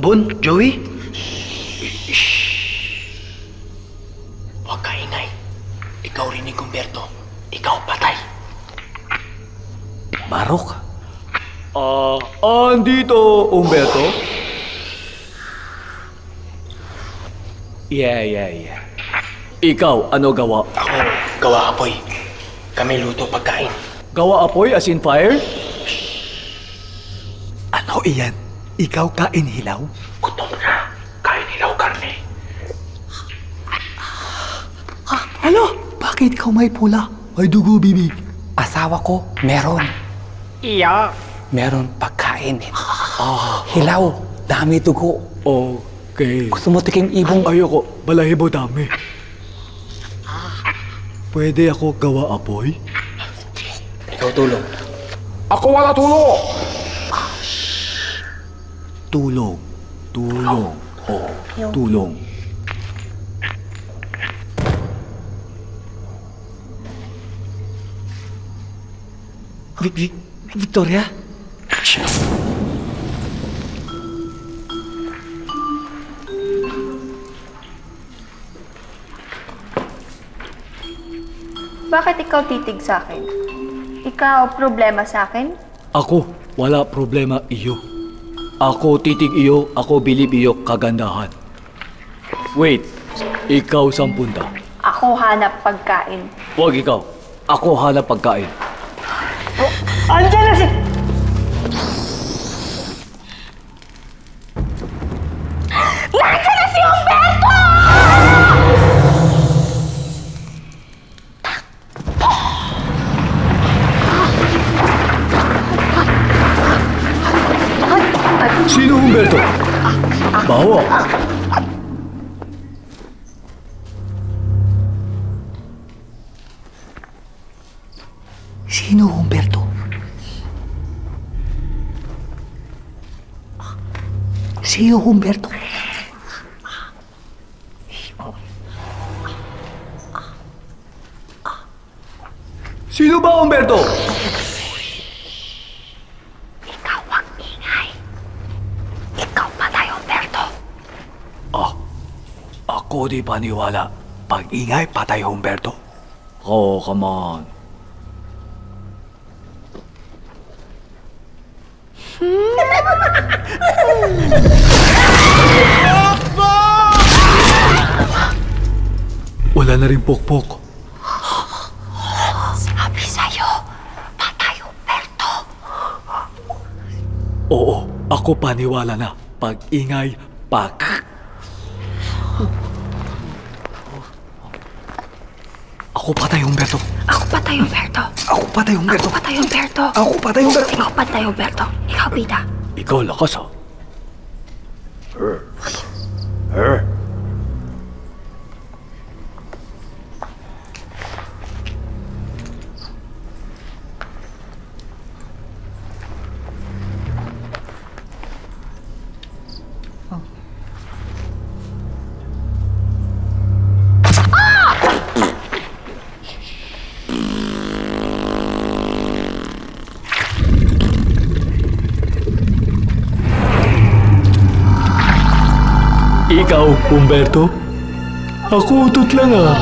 Bon, Joey? Huwag ka ingay. Ikaw rin ni Humberto. Ikaw patay. Marok? Andito, Humberto? Yeah. Ikaw, ano gawa? Ako, gawa apoy. Kami luto pagkain. Gawa apoy as in fire? Ano iyan? Ikaw kain hilaw? Gutom na. Kain hilaw karne. Ano? Bakit ikaw may pula? May dugo bibig. Asawa ko, meron. Iya. Meron pagkain. Hilaw, dami dugo. Okay. Gusto mo tikim ibong? Ayoko, balahibo dami. Pwede ako gawa apoy? Ikaw tulong. Ako wala tulong. Tulong. Tulong. Victoria? Bakit ikaw titig sa akin? Ikaw problema sa akin? Ako, wala problema iyo. Ako titig iyo, ako bilib iyo kagandahan. Wait, ikaw saan punta? Ako hanap pagkain. Huwag ikaw, ako hanap pagkain. Andiyan na si... Nandiyan na si Humberto! Sino Humberto? Bawa. Sino Humberto? Sino Humberto? Sino ba Humberto? Ikaw ang ingay. Ikaw patay, Humberto. Ako di paniwala. Pag ingay, patay Humberto. Oh, come on. Wala na rin pokpok. Sabi sa'yo, patay, Humberto. Oo, ako paniwala na. Pag ingay, pak. Ako patay, Humberto. Ako patay, Humberto. Ako patay, Humberto. Ako patay, Humberto. Ako patay, Humberto. Ikaw patay, Humberto. Ikaw bida. Ikaw lakas ha. Ikaw, Humberto? Ako utot lang ah.